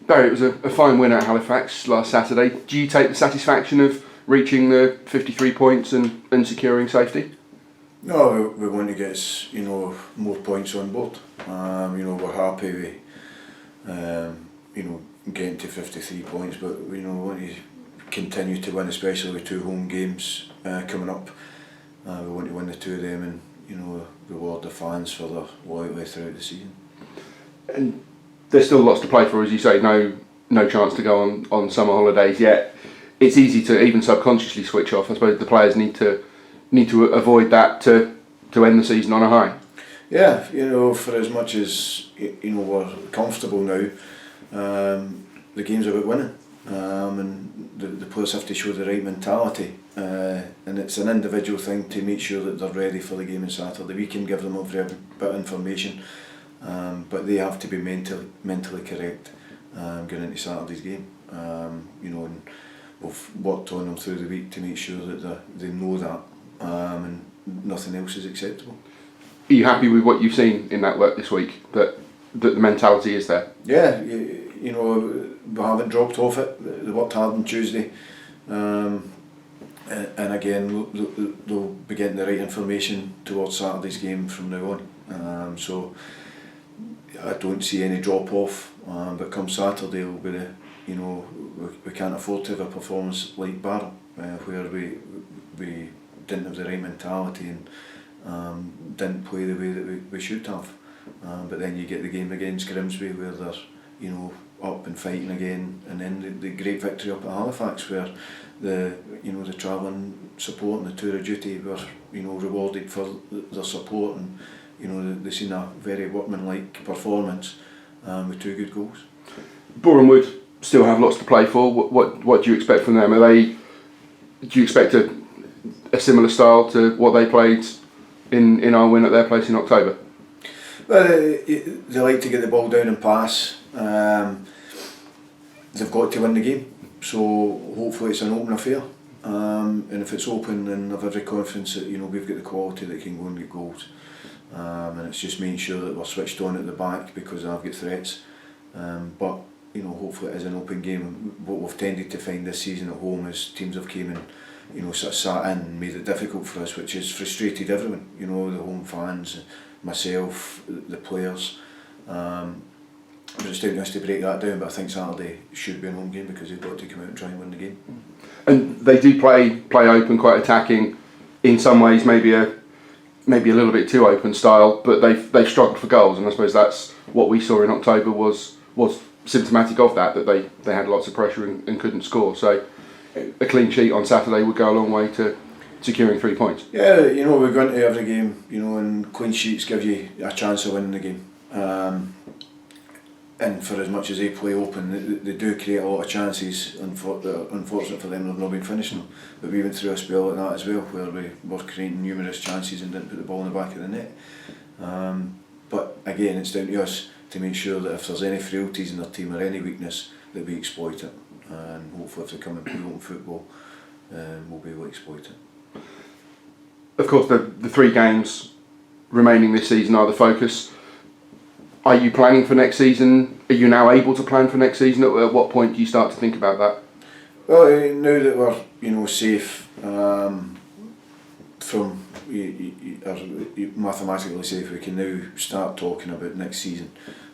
Barry, it was a fine win at Halifax last Saturday. Do you take the satisfaction of reaching the 53 points and securing safety? No, we want to get more points on board. We're happy with getting to 53 points, but we want to continue to win, especially with 2 home games coming up. We want to win the 2 of them and reward the fans for their loyalty throughout the season. And there's still lots to play for, as you say. No chance to go on summer holidays yet. It's easy to even subconsciously switch off. I suppose the players need to avoid that to end the season on a high. Yeah, for as much as we're comfortable now, the game's about winning, and the players have to show the right mentality, and it's an individual thing to make sure that they're ready for the game on Saturday. We can give them every bit of information, but they have to be mentally correct going into Saturday's game. And we've worked on them through the week to make sure that they know that, and nothing else is acceptable. Are you happy with what you've seen in that work this week? That the mentality is there? Yeah, we haven't dropped off it. They worked hard on Tuesday, and again they'll be getting the right information towards Saturday's game from now on. So I don't see any drop off. But come Saturday, will be we can't afford to have a performance like Boreham, where we didn't have the right mentality and didn't play the way that we should have. But then you get the game against Grimsby where they're up and fighting again, and then the great victory up at Halifax where the travelling support and the tour of duty were rewarded for their support, and they seen a very workmanlike performance with 2 good goals. Boreham would still have lots to play for. What do you expect from them? Do you expect a similar style to what they played in our win at their place in October? Well, they like to get the ball down and pass. They've got to win the game, so hopefully it's an open affair. And if it's open, then I've every confidence that we've got the quality that can go and get goals. And it's just making sure that we're switched on at the back because I've got threats. But hopefully it is an open game. What we've tended to find this season at home is teams have came and sort of sat in and made it difficult for us, which has frustrated everyone. The home fans, myself, the players. But it's down to us to break that down. But I think Saturday should be a home game because they've got to come out and try and win the game. And they do play open, quite attacking. In some ways, maybe a little bit too open style, but they've struggled for goals, and I suppose that's what we saw in October was symptomatic of that they had lots of pressure and couldn't score. So a clean sheet on Saturday would go a long way to securing 3 points. Yeah, we're going to every game, and clean sheets give you a chance of winning the game. And for as much as they play open, they do create a lot of chances. Unfortunate for them, they've not been finishing them. But we went through a spell like that as well, where we were creating numerous chances and didn't put the ball in the back of the net. But again, it's down to us to make sure that if there's any frailties in their team or any weakness, that we exploit it. And hopefully if they come and play open football, we'll be able to exploit it. Of course, the 3 games remaining this season are the focus. Are you planning for next season? Are you now able to plan for next season? At what point do you start to think about that? Well, now that we're safe from mathematically safe, we can now start talking about next season.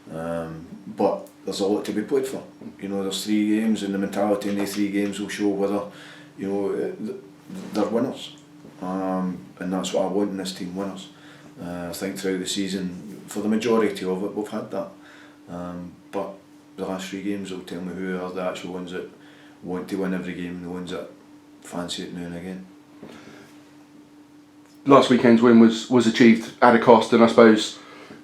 But there's a lot to be played for. There's 3 games, and the mentality in the 3 games will show whether they're winners. And that's what I want in this team, winners. I think throughout the season, for the majority of it, we've had that. But the last 3 games will tell me who are the actual ones that want to win every game and the ones that fancy it now and again. Last weekend's win was achieved at a cost, and I suppose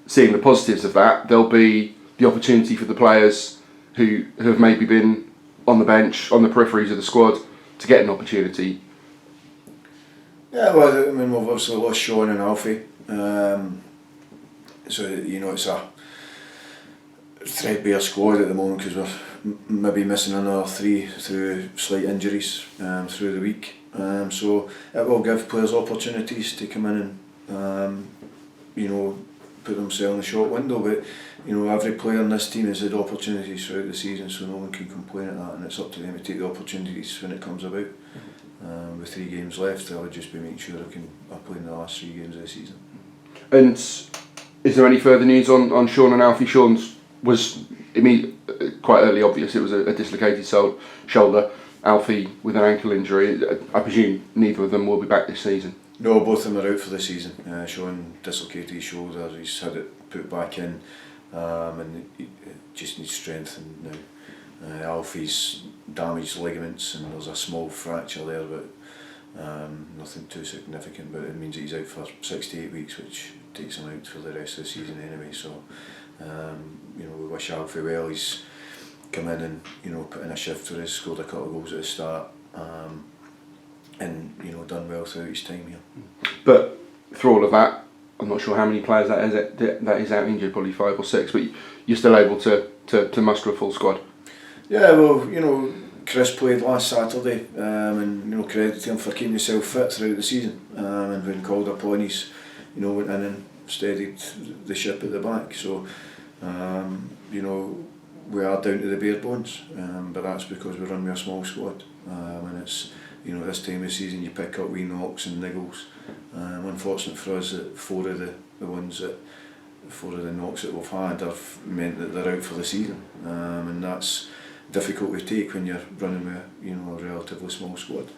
seeing the positives of that, there'll be the opportunity for the players who have maybe been on the bench, on the peripheries of the squad, to get an opportunity. Yeah, well, I mean, we've obviously lost Sean and Alfie. So it's a threadbare squad at the moment because we're maybe missing another 3 through slight injuries through the week. So it will give players opportunities to come in and put themselves in the shop window, but every player in this team has had opportunities throughout the season, so no one can complain at that, and it's up to them to take the opportunities when it comes about. With 3 games left, I'll just be making sure I play in the last 3 games of the season. And is there any further news on Sean and Alfie? Sean's was quite early obvious it was a dislocated shoulder. Alfie with an ankle injury. I presume neither of them will be back this season. No, both of them are out for the season. Sean dislocated his shoulder, he's had it put back in, and he just needs strengthening now. Alfie's damaged ligaments and there's a small fracture there, but nothing too significant, but it means that he's out for 6 to 8 weeks, which takes him out for the rest of the season anyway. So we wish Alfie well. He's come in and put in a shift for us, scored a couple of goals at the start, and done well throughout his time here. But through all of that, I'm not sure how many players that is out injured, probably 5 or 6, but you're still able to muster a full squad. Yeah, well, Chris played last Saturday, and credit to him for keeping himself fit throughout the season, and when called upon, he's went in and steadied the ship at the back. So we are down to the bare bones, but that's because we run with a small squad, and it's this time of the season you pick up wee knocks and niggles. Unfortunate for us that 4 of the knocks that we've had have meant that they're out for the season, and that's difficult to take when you're running with a relatively small squad.